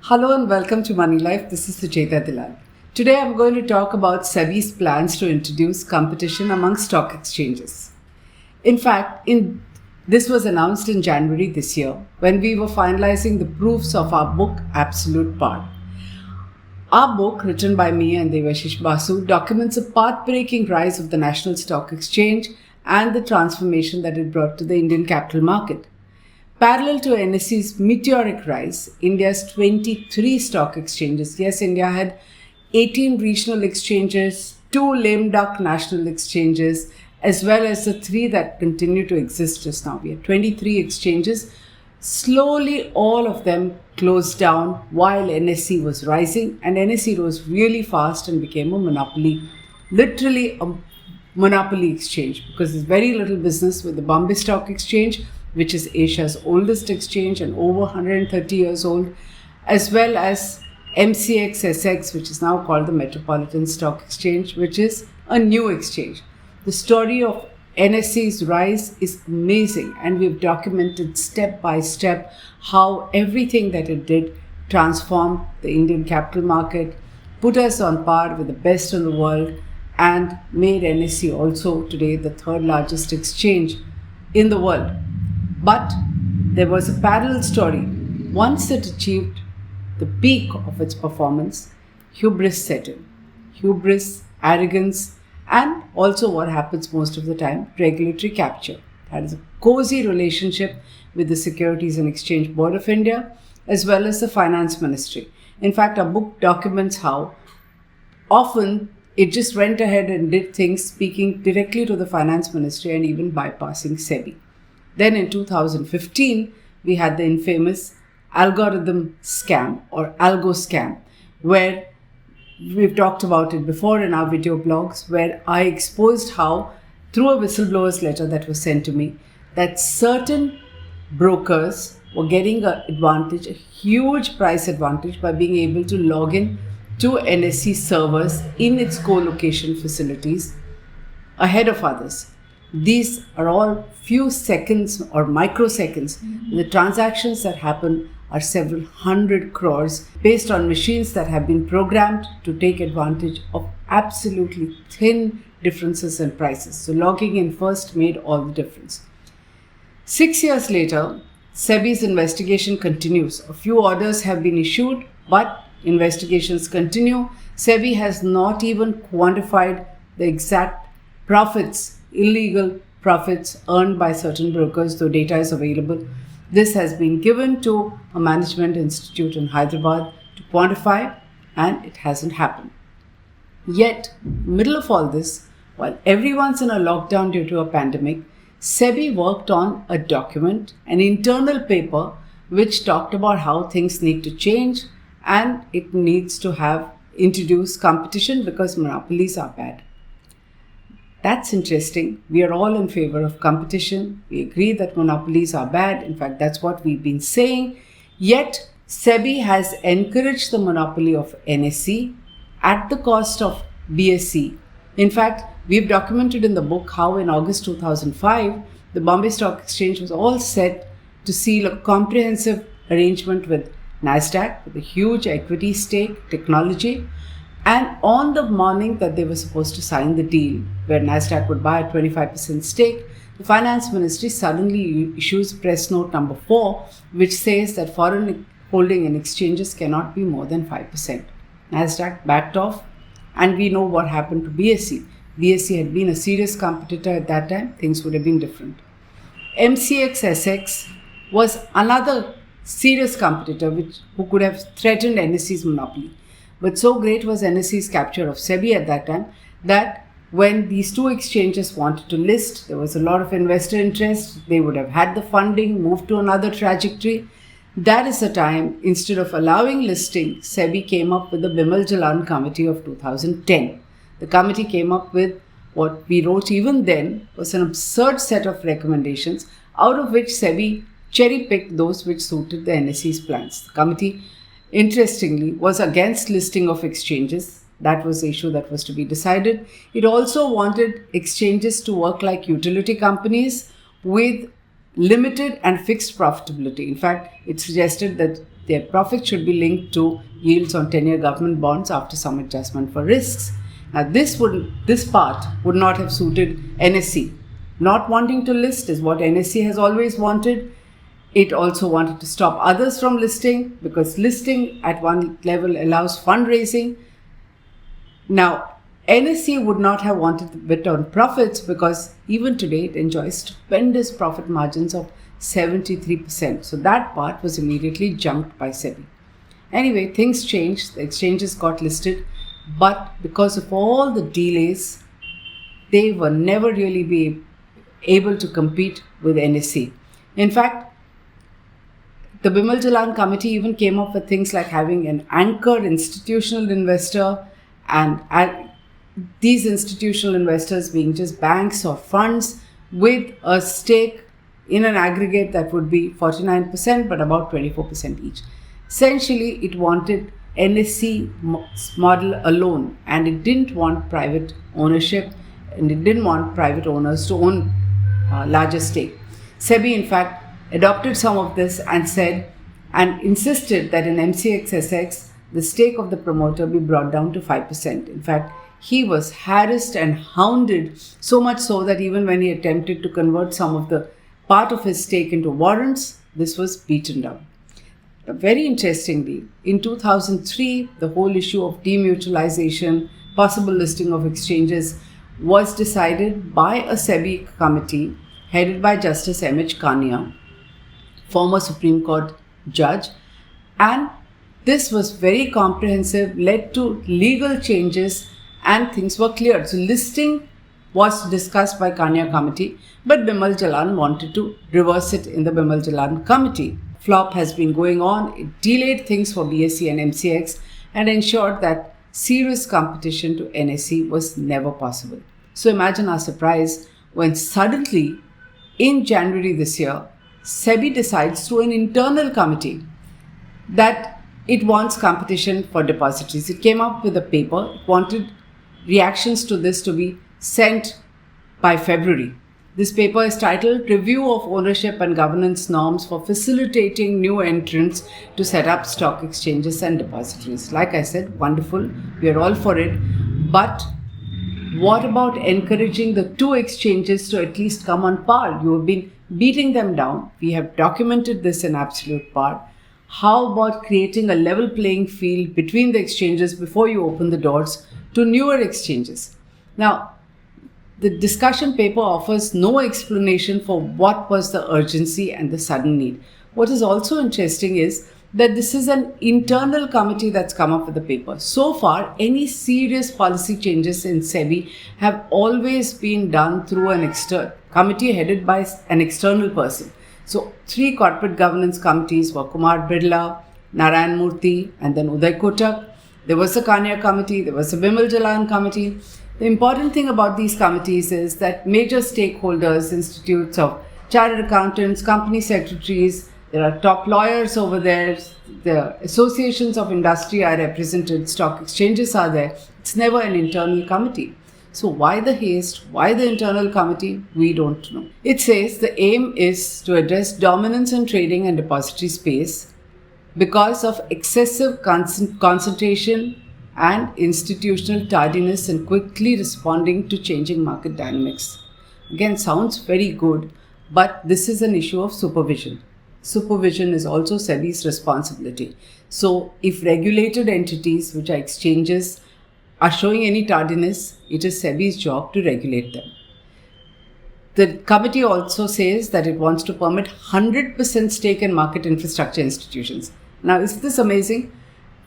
Hello and welcome to Money Life. This is Sujeta Dilal. Today I'm going to talk about SEBI's plans to introduce competition among stock exchanges. In fact, this was announced in January this year when we were finalizing the proofs of our book Absolute Power. Our book, written by me and Devashish Basu, documents a path-breaking rise of the National Stock Exchange and the transformation that it brought to the Indian capital market. Parallel to NSE's meteoric rise, India's 23 stock exchanges, yes, India had 18 regional exchanges, 2 lame duck national exchanges, as well as the 3 that continue to exist just now. We had 23 exchanges. Slowly, all of them closed down while NSE was rising, and NSE rose really fast and became a monopoly, literally a monopoly exchange, because there's very little business with the Bombay Stock Exchange, which is Asia's oldest exchange and over 130 years old, as well as MCX-SX, which is now called the Metropolitan Stock Exchange, which is a new exchange. The story of NSE's rise is amazing, and we've documented step by step how everything that it did transformed the Indian capital market, put us on par with the best in the world, and made NSE also today the third largest exchange in the world. But there was a parallel story. Once it achieved the peak of its performance, hubris set in. Hubris, arrogance, and also what happens most of the time, regulatory capture. That is a cozy relationship with the Securities and Exchange Board of India as well as the Finance Ministry. In fact, our book documents how often it just went ahead and did things speaking directly to the Finance Ministry and even bypassing SEBI. Then in 2015, we had the infamous algorithm scam or algo scam, where we've talked about it before in our video blogs, where I exposed how, through a whistleblower's letter that was sent to me, that certain brokers were getting an advantage, a huge price advantage, by being able to log in to NSE servers in its co-location facilities ahead of others. These are all few seconds or microseconds. The transactions that happen are several hundred crores based on machines that have been programmed to take advantage of absolutely thin differences in prices. So logging in first made all the difference. 6 years later, SEBI's investigation continues. A few orders have been issued, but investigations continue. SEBI has not even quantified the exact profits, illegal profits earned by certain brokers, though data is available. This has been given to a management institute in Hyderabad to quantify, and it hasn't happened. Yet, middle of all this, while everyone's in a lockdown due to a pandemic, SEBI worked on a document, an internal paper, which talked about how things need to change and it needs to have introduced competition because monopolies are bad. That's interesting. We are all in favor of competition. We agree that monopolies are bad. In fact, that's what we've been saying. Yet, SEBI has encouraged the monopoly of NSE at the cost of BSE. In fact, we've documented in the book how in August 2005, the Bombay Stock Exchange was all set to seal a comprehensive arrangement with NASDAQ with a huge equity stake, technology. And on the morning that they were supposed to sign the deal, where NASDAQ would buy a 25% stake, the Finance Ministry suddenly issues press note number 4, which says that foreign holding in exchanges cannot be more than 5%. NASDAQ backed off, and we know what happened to BSE. BSE had been a serious competitor at that time. Things would have been different. MCX-SX was another serious competitor who could have threatened NSE's monopoly. But so great was NSE's capture of SEBI at that time that when these two exchanges wanted to list, there was a lot of investor interest. They would have had the funding, moved to another trajectory. That is the time, instead of allowing listing, SEBI came up with the Bimal Jalan Committee of 2010. The committee came up with what we wrote even then was an absurd set of recommendations, out of which SEBI cherry-picked those which suited the NSE's plans. The committee, interestingly, was against listing of exchanges. That was the issue that was to be decided. It also wanted exchanges to work like utility companies with limited and fixed profitability. In fact, it suggested that their profit should be linked to yields on 10-year government bonds after some adjustment for risks. Now, this part would not have suited NSE. Not wanting to list is what NSE has always wanted. It also wanted to stop others from listing because listing at one level allows fundraising. Now, NSE would not have wanted to bet on profits because even today it enjoys stupendous profit margins of 73%. So that part was immediately junked by SEBI. Anyway, things changed. The exchanges got listed, but because of all the delays, they were never really be able to compete with NSE. In fact, the Bimal Jalan committee even came up with things like having an anchor institutional investor and these institutional investors being just banks or funds with a stake in an aggregate that would be 49% but about 24% each. Essentially, it wanted NSE model alone, and it didn't want private ownership, and it didn't want private owners to own larger stake. SEBI, in fact, adopted some of this and insisted that in MCXSX, the stake of the promoter be brought down to 5%. In fact, he was harassed and hounded, so much so that even when he attempted to convert some of the part of his stake into warrants, this was beaten down. Very interestingly, in 2003, the whole issue of demutualization, possible listing of exchanges, was decided by a SEBI committee headed by Justice M.H. Kania, former Supreme Court judge, and this was very comprehensive, led to legal changes, and things were cleared. So listing was discussed by Kania committee, but Bimal Jalan wanted to reverse it in the Bimal Jalan committee. Flop has been going on. It delayed things for BSE and MCX and ensured that serious competition to NSE was never possible. So imagine our surprise when suddenly in January this year, SEBI decides through an internal committee that it wants competition for depositories. It came up with a paper. It wanted reactions to this to be sent by February. This paper is titled Review of Ownership and Governance Norms for Facilitating New Entrants to Set Up Stock Exchanges and Depositories. Like I said, wonderful. We are all for it. But what about encouraging the two exchanges to at least come on par? You have been beating them down. We have documented this in Absolute Par. How about creating a level playing field between the exchanges before you open the doors to newer exchanges? Now, the discussion paper offers no explanation for what was the urgency and the sudden need. What is also interesting is that this is an internal committee that's come up with the paper. So far, any serious policy changes in SEBI have always been done through an external committee headed by an external person. So, 3 corporate governance committees were Kumar Birla, Narayan Murthy, and then Uday Kotak. There was a Kania committee, there was a Bimal Jalan committee. The important thing about these committees is that major stakeholders, institutes of chartered accountants, company secretaries, there are top lawyers over there, the associations of industry are represented, stock exchanges are there. It's never an internal committee. So why the haste? Why the internal committee? We don't know. It says the aim is to address dominance in trading and depository space because of excessive concentration and institutional tardiness in quickly responding to changing market dynamics. Again, sounds very good, but this is an issue of supervision. Supervision is also SEBI's responsibility. So if regulated entities, which are exchanges, are showing any tardiness, it is SEBI's job to regulate them. The committee also says that it wants to permit 100% stake in market infrastructure institutions. Now, is this amazing?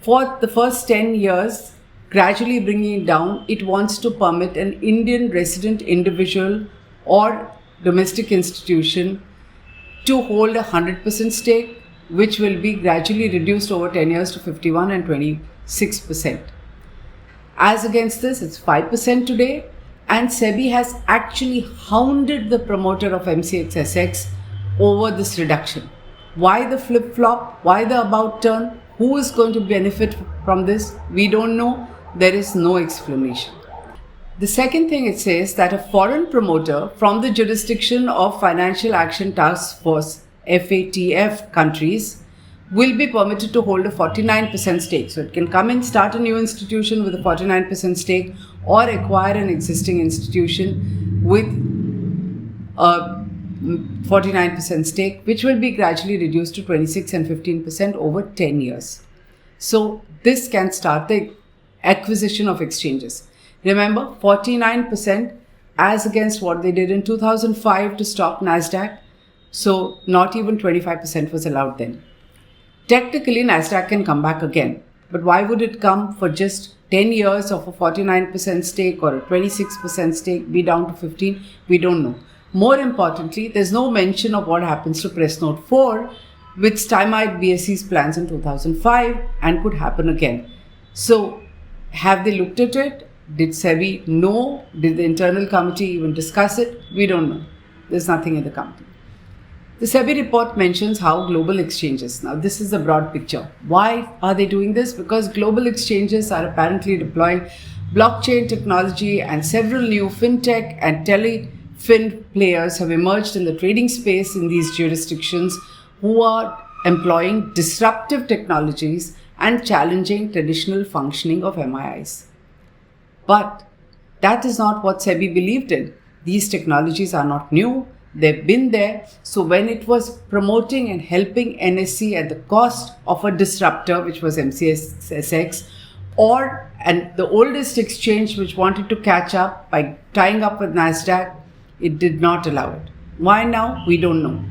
For the first 10 years, gradually bringing it down, it wants to permit an Indian resident individual or domestic institution to hold a 100% stake, which will be gradually reduced over 10 years to 51 and 26%. As against this, it's 5% today, and SEBI has actually hounded the promoter of MCXSX over this reduction. Why the flip-flop? Why the about turn? Who is going to benefit from this? We don't know. There is no explanation. The second thing it says that a foreign promoter from the jurisdiction of Financial Action Task Force FATF countries will be permitted to hold a 49% stake. So it can come and start a new institution with a 49% stake or acquire an existing institution with a 49% stake, which will be gradually reduced to 26 and 15% over 10 years. So this can start the acquisition of exchanges. Remember, 49% as against what they did in 2005 to stop NASDAQ. So not even 25% was allowed then. Technically, NASDAQ can come back again. But why would it come for just 10 years of a 49% stake or a 26% stake be down to 15? We don't know. More importantly, there's no mention of what happens to Press Note 4, which stymied BSE's plans in 2005 and could happen again. So have they looked at it? Did SEBI know? Did the internal committee even discuss it? We don't know. There's nothing in the committee. The SEBI report mentions how global exchanges, now this is the broad picture. Why are they doing this? Because global exchanges are apparently deploying blockchain technology, and several new fintech and telefin players have emerged in the trading space in these jurisdictions who are employing disruptive technologies and challenging traditional functioning of MIIs. But that is not what SEBI believed in. These technologies are not new. They've been there. So when it was promoting and helping NSE at the cost of a disruptor, which was MCSX, and the oldest exchange which wanted to catch up by tying up with NASDAQ, it did not allow it. Why now? We don't know.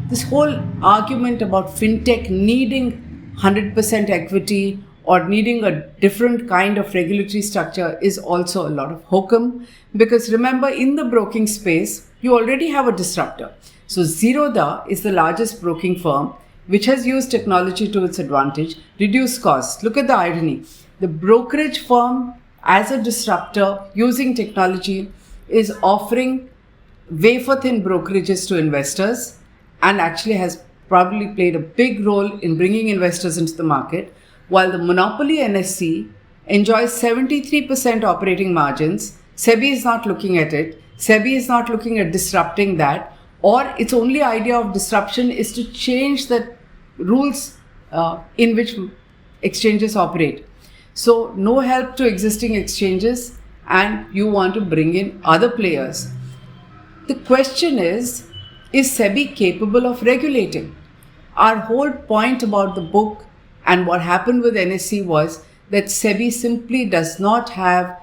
This whole argument about fintech needing 100% equity or needing a different kind of regulatory structure is also a lot of hokum, because remember, in the broking space, you already have a disruptor. So Zerodha is the largest broking firm which has used technology to its advantage, reduce costs. Look at the irony. The brokerage firm, as a disruptor using technology, is offering wafer-thin brokerages to investors and actually has probably played a big role in bringing investors into the market, while the monopoly NSE enjoys 73% operating margins. SEBI is not looking at it. SEBI is not looking at disrupting that, or its only idea of disruption is to change the rules in which exchanges operate. So no help to existing exchanges, and you want to bring in other players. The question is SEBI capable of regulating? Our whole point about the book and what happened with NSE was that SEBI simply does not have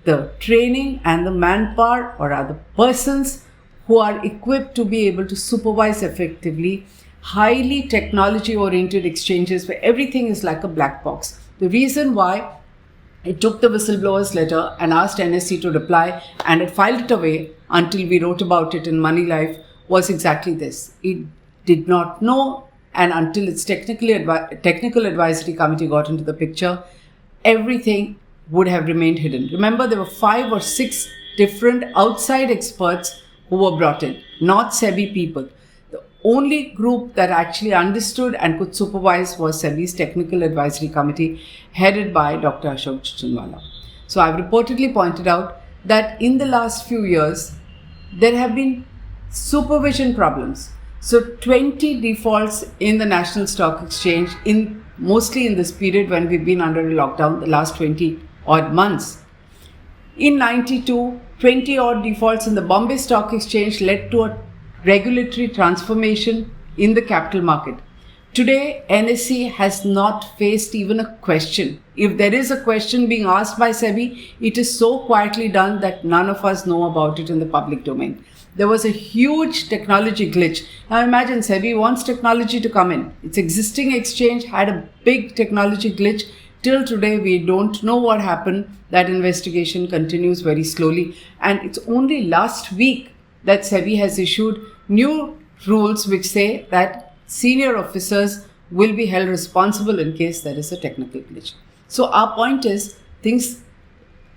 the training and the manpower or other persons who are equipped to be able to supervise effectively highly technology oriented exchanges where everything is like a black box. The reason why it took the whistleblower's letter and asked NSE to reply and it filed it away until we wrote about it in Money Life was exactly this. It did not know, and until its technical advisory committee got into the picture, everything would have remained hidden. Remember, there were 5 or 6 different outside experts who were brought in, not SEBI people. The only group that actually understood and could supervise was SEBI's technical advisory committee, headed by Dr. Ashok Jhunjhunwala. So I've reportedly pointed out that in the last few years, there have been supervision problems. So 20 defaults in the National Stock Exchange, mostly in this period when we've been under a lockdown, the last 20 odd months. In 92, 20 odd defaults in the Bombay Stock Exchange led to a regulatory transformation in the capital market. Today, NSE has not faced even a question. If there is a question being asked by SEBI, it is so quietly done that none of us know about it in the public domain. There was a huge technology glitch. Now imagine SEBI wants technology to come in. Its existing exchange had a big technology glitch. Till today, we don't know what happened. That investigation continues very slowly. And it's only last week that SEBI has issued new rules which say that senior officers will be held responsible in case there is a technical glitch. So our point is,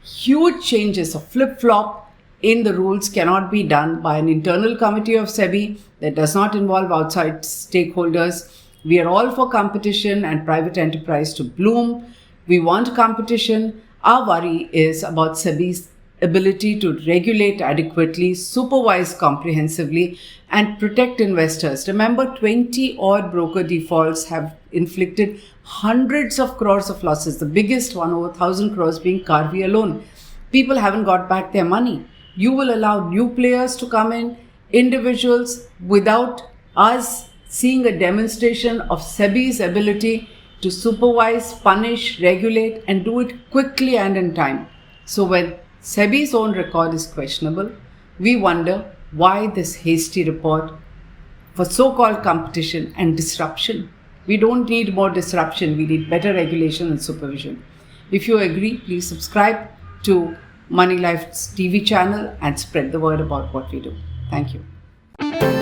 huge changes, a flip-flop in the rules cannot be done by an internal committee of SEBI that does not involve outside stakeholders. We are all for competition and private enterprise to bloom. We want competition. Our worry is about SEBI's ability to regulate adequately, supervise comprehensively, and protect investors. Remember, 20 odd broker defaults have inflicted hundreds of crores of losses, the biggest one over 1,000 crores being Karvy alone. People haven't got back their money. You will allow new players to come in, individuals, without us seeing a demonstration of SEBI's ability to supervise, punish, regulate, and do it quickly and in time. So when SEBI's own record is questionable, we wonder why this hasty report for so-called competition and disruption. We don't need more disruption, we need better regulation and supervision. If you agree, please subscribe to Money Life's TV channel and spread the word about what we do. Thank you.